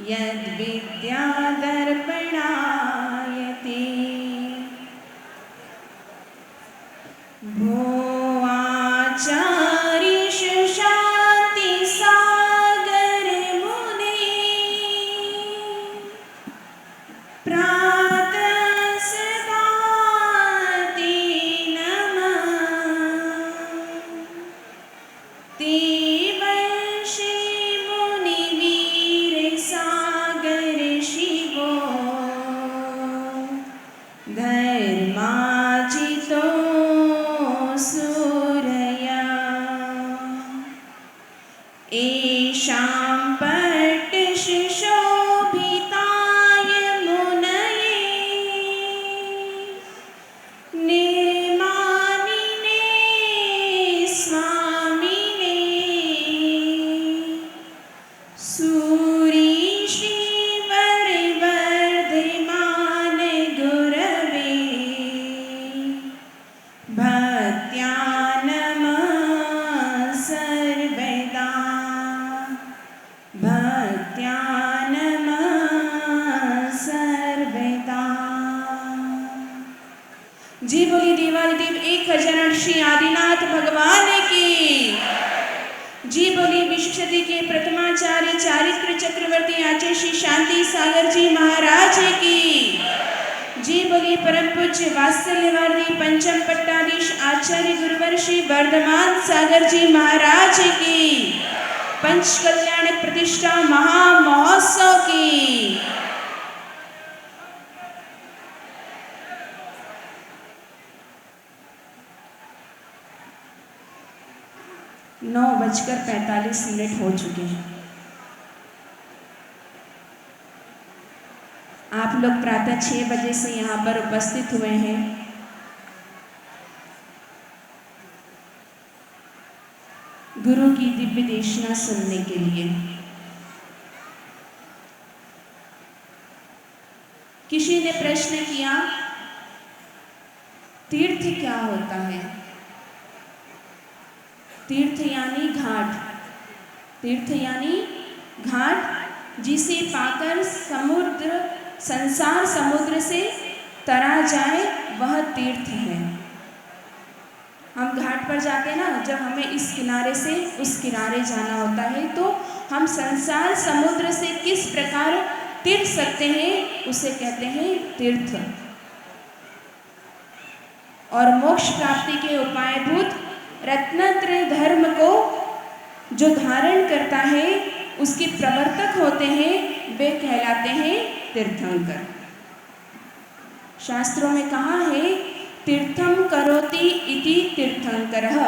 यद्विद्यादर्पणायते भो आचार्येषु शान्तिसागरमुने प्रातः सदा ते नमः ते वर्षे मुनिवीरसागर शिवो धर्माजितो सूरया येषां पट्टशोभिताय मुनये निर्मानिने स्वामिने सूरीश्रीवरवर्धमान गुरवे भक्त्या नमः सर्वदा भक्त्या नमः सर्वदा। जी बोली देवादिदेव 1000 श्री आदिनाथ भगवान की। जी बोली विश्वशती के प्रथमाचार्य चारित्र चक्रवर्ती आचार्य श्री शांति सागर जी महाराज की। जी बोली परम पूज्य वात्सल्यवर्धी पंचम पट्टाधीश आचार्य गुरुवर श्री वर्धमान सागर जी महाराज की। पंच कल्याण प्रतिष्ठा महामहोत्सव की। 9:45 हो चुके हैं। आप लोग प्रातः 6 बजे से यहाँ पर उपस्थित हुए हैं। गुरु की दिव्य देशना सुनने के लिए। किसी ने प्रश्न किया, तीर्थ क्या होता है? तीर्थ यानी घाट। तीर्थ यानी घाट, जिसे पाकर संसार समुद्र से तरा जाए, वह तीर्थ है। हम घाट पर जाते हैं ना, जब हमें इस किनारे से उस किनारे जाना होता है, तो हम संसार समुद्र से किस प्रकार तीर्थ सकते हैं, उसे कहते हैं तीर्थ। और मोक्ष प्राप्ति के उपायभूत रत्नत्रय धर्म को जो धारण करता है, उसके प्रवर्तक होते हैं, वे कहलाते हैं तीर्थंकर। शास्त्रों में कहा है, तीर्थम करोति इति तीर्थंकरः।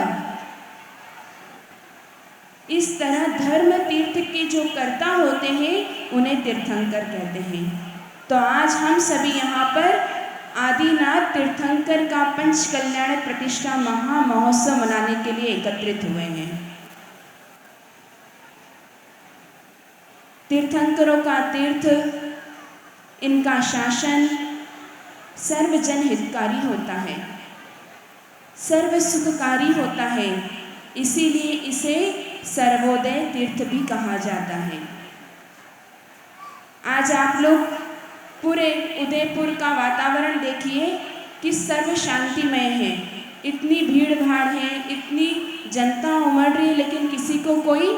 इस तरह धर्म तीर्थ के जो कर्ता होते हैं, उन्हें तीर्थंकर कहते हैं। तो आज हम सभी यहाँ पर आदिनाथ तीर्थंकर का पंच कल्याण प्रतिष्ठा महामहोत्सव मनाने के लिए एकत्रित हुए हैं। तीर्थंकरों का तीर्थ, इनका शासन सर्वजन हितकारी होता है, सर्व सुखकारी होता है, इसीलिए इसे सर्वोदय तीर्थ भी कहा जाता है। आज आप लोग पूरे उदयपुर का वातावरण देखिए कि सर्व शांतिमय है। इतनी भीड़ भाड़ है, इतनी जनता उमड़ रही है, लेकिन किसी को कोई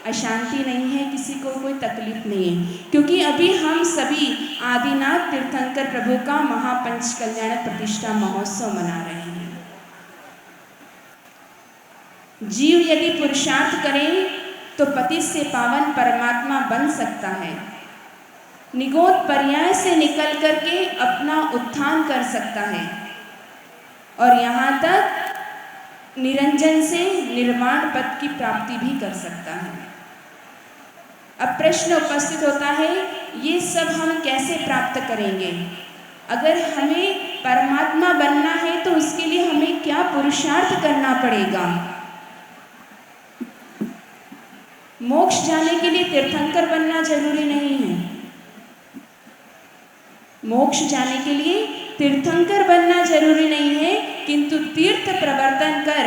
अशांति नहीं है, किसी को कोई तकलीफ नहीं है, क्योंकि अभी हम सभी आदिनाथ तीर्थंकर प्रभु का महापंच कल्याण प्रतिष्ठा महोत्सव मना रहे हैं। जीव यदि पुरुषार्थ करे तो पति से पावन परमात्मा बन सकता है, निगोद पर्याय से निकल करके अपना उत्थान कर सकता है, और यहाँ तक निरंजन से निर्वाण पद की प्राप्ति भी कर सकता है। अब प्रश्न उपस्थित होता है, ये सब हम कैसे प्राप्त करेंगे? अगर हमें परमात्मा बनना है तो उसके लिए हमें क्या पुरुषार्थ करना पड़ेगा? मोक्ष जाने के लिए तीर्थंकर बनना जरूरी नहीं है। मोक्ष जाने के लिए तीर्थंकर बनना जरूरी नहीं है, किंतु तीर्थ प्रवर्तन कर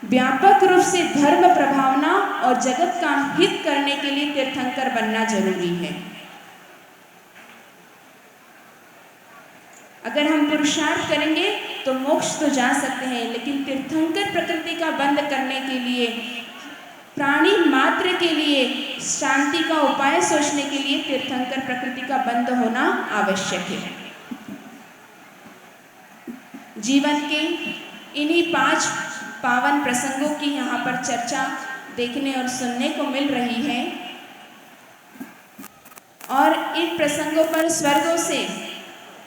व्यापक रूप से धर्म प्रभावना और जगत का हित करने के लिए तीर्थंकर बनना जरूरी है। अगर हम पुरुषार्थ करेंगे तो मोक्ष तो जा सकते हैं, लेकिन तीर्थंकर प्रकृति का बंध करने के लिए, प्राणी मात्र के लिए शांति का उपाय सोचने के लिए तीर्थंकर प्रकृति का बंध होना आवश्यक है। जीवन के इन्हीं 5 पावन प्रसंगों की यहाँ पर चर्चा देखने और सुनने को मिल रही है, और इन प्रसंगों पर स्वर्गों से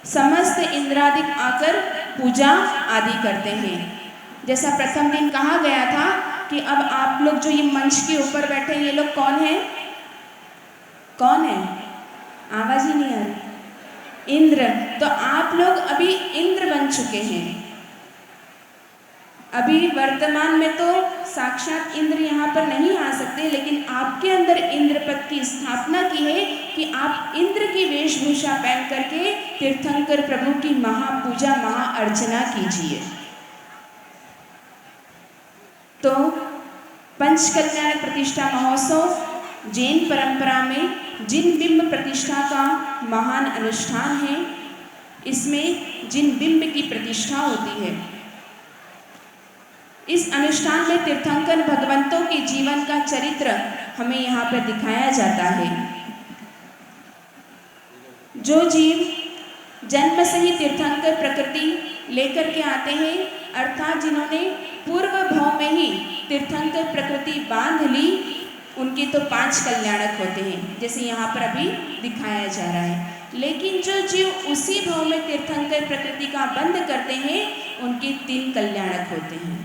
समस्त इंद्रादिक आकर पूजा आदि करते हैं। जैसा प्रथम दिन कहा गया था कि अब आप लोग जो ये मंच के ऊपर बैठे हैं, ये लोग कौन हैं? कौन है? आवाज ही नहीं आ रही। इंद्र। तो आप लोग अभी इंद्र बन चुके हैं। अभी वर्तमान में तो साक्षात इंद्र यहाँ पर नहीं आ सकते, लेकिन आपके अंदर इंद्र पद की स्थापना की है कि आप इंद्र की वेशभूषा पहन करके तीर्थंकर प्रभु की महापूजा महाअर्चना कीजिए। तो पंचकल्याण प्रतिष्ठा महोत्सव जैन परंपरा में जिन बिंब प्रतिष्ठा का महान अनुष्ठान है, इसमें जिन बिंब की प्रतिष्ठा होती है, इस अनुष्ठान में तीर्थंकर भगवंतों के जीवन का चरित्र हमें यहाँ पर दिखाया जाता है। जो जीव जन्म से ही तीर्थंकर प्रकृति लेकर के आते हैं, अर्थात जिन्होंने पूर्व भाव में ही तीर्थंकर प्रकृति बांध ली, उनके तो 5 कल्याणक होते हैं, जैसे यहाँ पर अभी दिखाया जा रहा है। लेकिन जो जीव उसी भाव में तीर्थंकर प्रकृति का बंध करते हैं, उनके 3 कल्याणक होते हैं।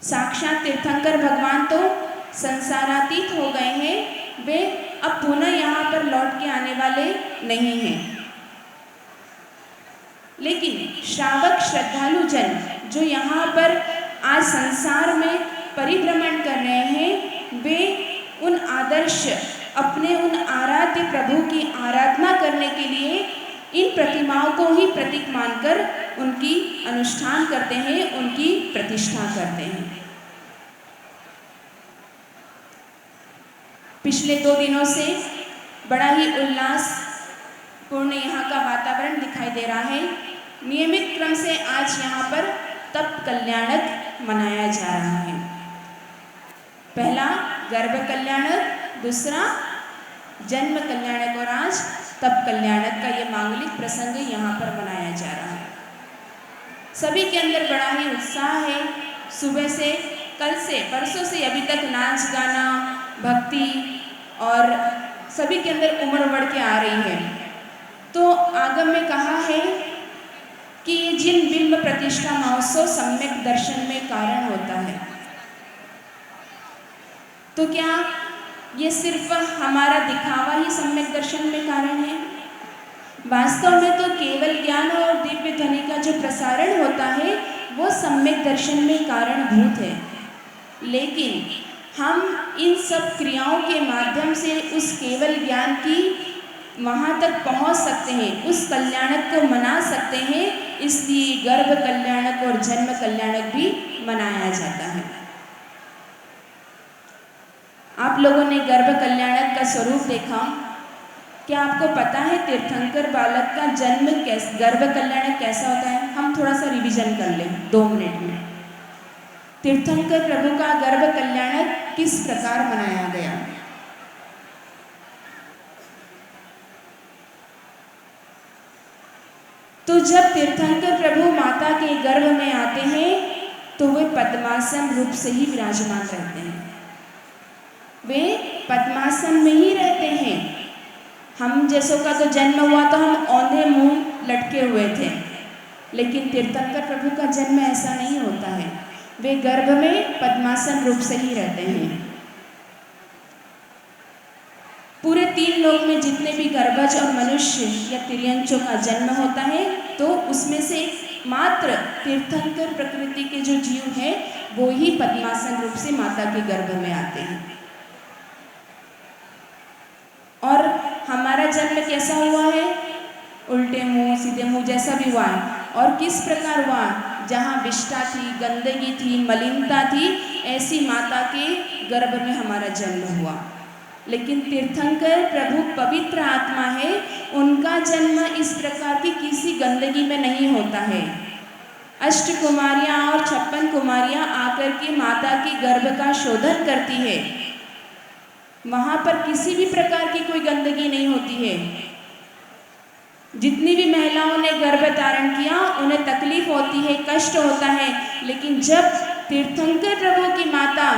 साक्षात तीर्थंकर भगवान तो संसारातीत हो गए हैं, वे अब पुनः यहाँ पर लौट के आने वाले नहीं हैं। लेकिन श्रावक श्रद्धालु जन जो यहाँ पर आज संसार में परिभ्रमण कर रहे हैं, वे उन आदर्श अपने उन आराध्य प्रभु की आराधना करने के लिए इन प्रतिमाओं को ही प्रतीक मानकर उनकी अनुष्ठान करते हैं, उनकी प्रतिष्ठा करते हैं। पिछले 2 दिनों से बड़ा ही उल्लास पूर्ण यहाँ का वातावरण दिखाई दे रहा है। नियमित क्रम से आज यहाँ पर तप कल्याणक मनाया जा रहा है। पहला गर्भ कल्याणक, दूसरा जन्म कल्याणक और आज तप कल्याणक का ये मांगलिक प्रसंग यहाँ पर मनाया जा रहा है। सभी के अंदर बड़ा ही उत्साह है। सुबह से, कल से, परसों से अभी तक नाच गाना, भक्ति और सभी के अंदर उमड़ बढ़ के आ रही है। तो आगम में कहा है कि जिन बिंब प्रतिष्ठा महोत्सव सम्यक दर्शन में कारण होता है, तो क्या ये सिर्फ हमारा दिखावा ही सम्यक दर्शन में कारण है? वास्तव में तो केवल ज्ञान और दिव्य ध्वनि का जो प्रसारण होता है, वो सम्यक दर्शन में कारणभूत है। लेकिन हम इन सब क्रियाओं के माध्यम से उस केवल ज्ञान की वहाँ तक पहुँच सकते हैं, उस कल्याणक को मना सकते हैं। इसलिए गर्भ कल्याणक और जन्म कल्याणक भी मनाया जाता है। आप लोगों ने गर्भ कल्याणक का स्वरूप देखा। क्या आपको पता है तीर्थंकर बालक का जन्म गर्भ कल्याणक कैसा होता है? हम थोड़ा सा रिवीजन कर लें 2 मिनट में। तीर्थंकर प्रभु का गर्भ कल्याणक किस प्रकार मनाया गया? तो जब तीर्थंकर प्रभु माता के गर्भ में आते हैं, तो वे पद्मासन रूप से ही विराजमान रहते हैं। वे पद्मासन में ही रहते हैं। हम जैसों का तो जन्म हुआ तो हम औंधे मुंह लटके हुए थे, लेकिन तीर्थंकर प्रभु का जन्म ऐसा नहीं होता है। वे गर्भ में पद्मासन रूप से ही रहते हैं। पूरे 3 लोक में जितने भी गर्भज और मनुष्य या तिर्यंचों का जन्म होता है, तो उसमें से मात्र तीर्थंकर प्रकृति के जो जीव हैं, वो ही पद्मासन रूप से माता के गर्भ में आते हैं। और हमारा जन्म कैसा हुआ है? उल्टे मुंह, सीधे मुंह जैसा भी हुआ है। और किस प्रकार हुआ? जहाँ विष्ठा थी, गंदगी थी, मलिनता थी, ऐसी माता के गर्भ में हमारा जन्म हुआ। लेकिन तीर्थंकर प्रभु पवित्र आत्मा है, उनका जन्म इस प्रकार की किसी गंदगी में नहीं होता है। अष्ट कुमारियाँ और 56 कुमारियाँ आकर के माता की गर्भ का शोधन करती है। वहाँ पर किसी भी प्रकार की कोई गंदगी नहीं होती है। जितनी भी महिलाओं ने गर्भ धारण किया उन्हें तकलीफ होती है, कष्ट होता है, लेकिन जब तीर्थंकर प्रभु की माता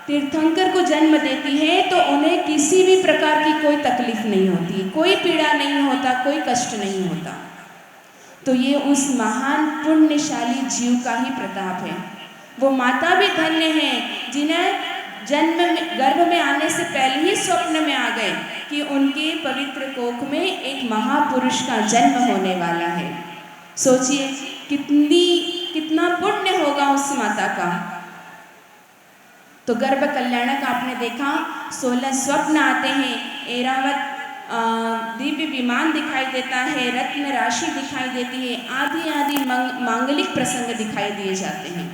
तीर्थंकर को जन्म देती है तो उन्हें किसी भी प्रकार की कोई तकलीफ नहीं होती, कोई पीड़ा नहीं होता, कोई कष्ट नहीं होता। तो ये उस महान पुण्यशाली जीव का ही प्रताप है। वो माता भी धन्य है जिन्हें जन्म में गर्भ में आने से पहले ही स्वप्न में आ गए कि उनके पवित्र कोख में एक महापुरुष का जन्म होने वाला है। सोचिए कितना पुण्य होगा उस माता का। तो गर्भ कल्याणक आपने देखा, 16 स्वप्न आते हैं, ऐरावत दिव्य विमान दिखाई देता है, रत्न राशि दिखाई देती है, आदि आदि मांगलिक प्रसंग दिखाई दिए जाते हैं।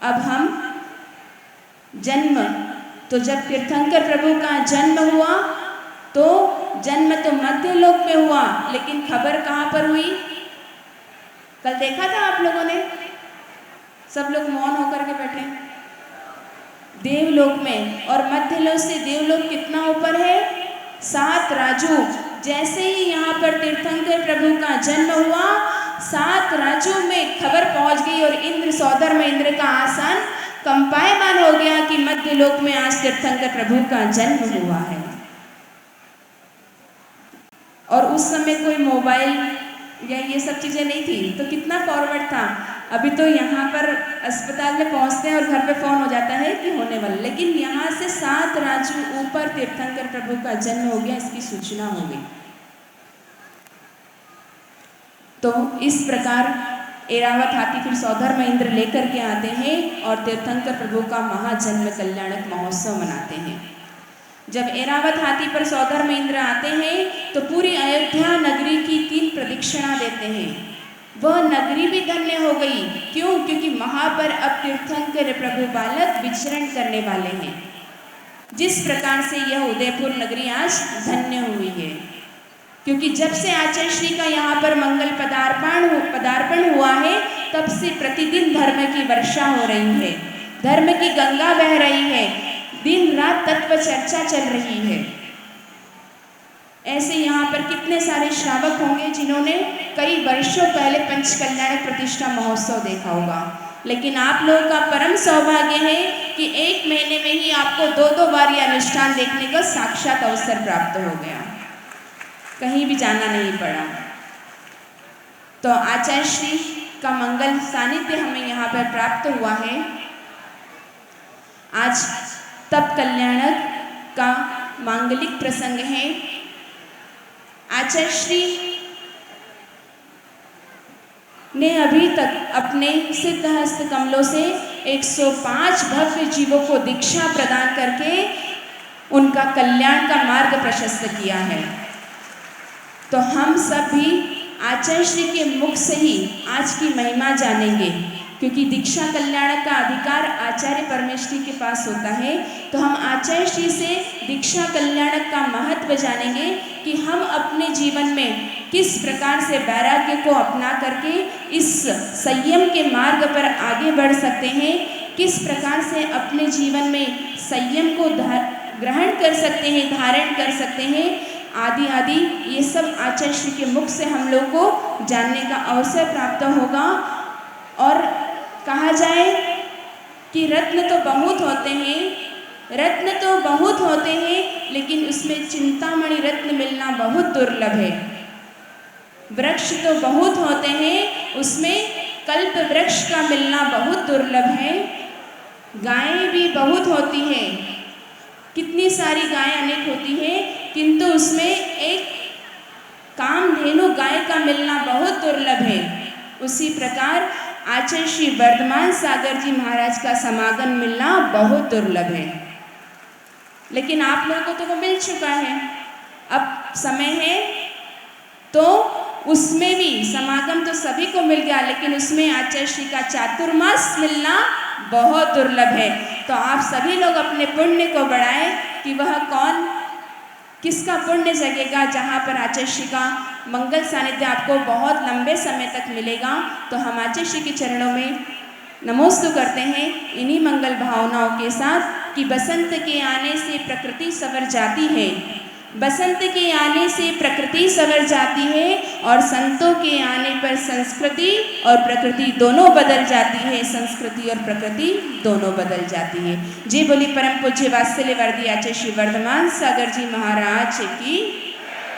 अब हम जन्म, तो जब तीर्थंकर प्रभु का जन्म हुआ तो जन्म तो मध्य लोक में हुआ, लेकिन खबर कहाँ पर हुई? कल देखा था आप लोगों ने, सब लोग मौन होकर के बैठे। देवलोक में, और मध्य लोक से देवलोक कितना ऊपर है? 7 राजू। जैसे ही यहाँ पर तीर्थंकर प्रभु का जन्म हुआ, 7 राजू में खबर पहुँच गई और इंद्र सौदर में इंद्र का आसन कंपायमान हो गया कि मध्य लोक में आज तीर्थंकर प्रभु का जन्म हुआ है। और उस समय कोई मोबाइल या ये सब चीज़ें नहीं थी, तो कितना फॉरवर्ड था। अभी तो यहाँ पर अस्पताल में पहुँचते हैं और घर पे फ़ोन हो जाता है कि होने वाला, लेकिन यहाँ से 7 राजू ऊपर तीर्थंकर प्रभु का जन्म हो गया, इसकी सूचना हो गई। तो इस प्रकार ऐरावत हाथी फिर सौधर में इंद्र लेकर के आते हैं और तीर्थंकर प्रभु का महाजन्म कल्याणक महोत्सव मनाते हैं। जब ऐरावत हाथी पर सौधर में इंद्र आते हैं तो पूरी अयोध्या नगरी की 3 प्रदक्षिणा देते हैं। वह नगरी भी धन्य हो गई। क्यों? क्योंकि वहाँ पर अब तीर्थंकर प्रभु बालक विचरण करने वाले हैं। जिस प्रकार से यह उदयपुर नगरी आज धन्य हुई है, क्योंकि जब से आचार्य श्री का यहाँ पर मंगल पदार्पण हुआ है, तब से प्रतिदिन धर्म की वर्षा हो रही है, धर्म की गंगा बह रही है, दिन रात तत्व चर्चा चल रही है। ऐसे यहाँ पर कितने सारे श्रावक होंगे जिन्होंने कई वर्षों पहले पंचकल्याणक प्रतिष्ठा महोत्सव देखा होगा, लेकिन आप लोगों का परम सौभाग्य है कि 1 महीने में ही आपको 2-2 बार ये अनुष्ठान देखने का साक्षात अवसर प्राप्त हो गया, कहीं भी जाना नहीं पड़ा। तो आचार्य श्री का मंगल सानिध्य हमें यहाँ पर प्राप्त हुआ है। आज तप कल्याणक का मांगलिक प्रसंग है। आचार्य श्री ने अभी तक अपने सिद्धहस्त कमलों से 105 भव्य जीवों को दीक्षा प्रदान करके उनका कल्याण का मार्ग प्रशस्त किया है। तो हम सब भी आचार्य श्री के मुख से ही आज की महिमा जानेंगे, क्योंकि दीक्षा कल्याण का अधिकार आचार्य परमेश्वरी के पास होता है। तो हम आचार्य श्री से दीक्षा कल्याण का महत्व जानेंगे कि हम अपने जीवन में किस प्रकार से वैराग्य को अपना करके इस संयम के मार्ग पर आगे बढ़ सकते हैं, किस प्रकार से अपने जीवन में संयम को ग्रहण कर सकते हैं, धारण कर सकते हैं, आदि आदि ये सब आचार्य श्री के मुख से हम लोग को जानने का अवसर प्राप्त होगा। और कहा जाए कि रत्न तो बहुत होते हैं, रत्न तो बहुत होते हैं, लेकिन उसमें चिंतामणि रत्न मिलना बहुत दुर्लभ है। वृक्ष तो बहुत होते हैं, उसमें कल्प वृक्ष का मिलना बहुत दुर्लभ है। गायें भी बहुत होती हैं, कितनी सारी गायें अनेक होती हैं, किंतु उसमें एक कामधेनु गाय का मिलना बहुत दुर्लभ है। उसी प्रकार आचार्य श्री वर्धमान सागर जी महाराज का समागम मिलना बहुत दुर्लभ है। लेकिन आप लोगों को तो वो मिल चुका है, अब समय है तो उसमें भी समागम तो सभी को मिल गया, लेकिन उसमें आचार्य श्री का चातुर्मास मिलना बहुत दुर्लभ है। तो आप सभी लोग अपने पुण्य को बढ़ाएं कि वह कौन किसका पुण्य जगेगा जहाँ पर आचार्य श्री का मंगल सानिध्य आपको बहुत लंबे समय तक मिलेगा। तो हम आचार्य श्री के चरणों में नमोस्तु करते हैं इन्हीं मंगल भावनाओं के साथ कि बसंत के आने से प्रकृति संवर जाती है, बसंत के आने से प्रकृति संवर जाती है और संतों के आने पर संस्कृति और प्रकृति दोनों बदल जाती है, संस्कृति और प्रकृति दोनों बदल जाती है। जी बोली परम पूज्य वात्सल्य वर्दी आचार्य श्री वर्धमान सागर जी महाराज की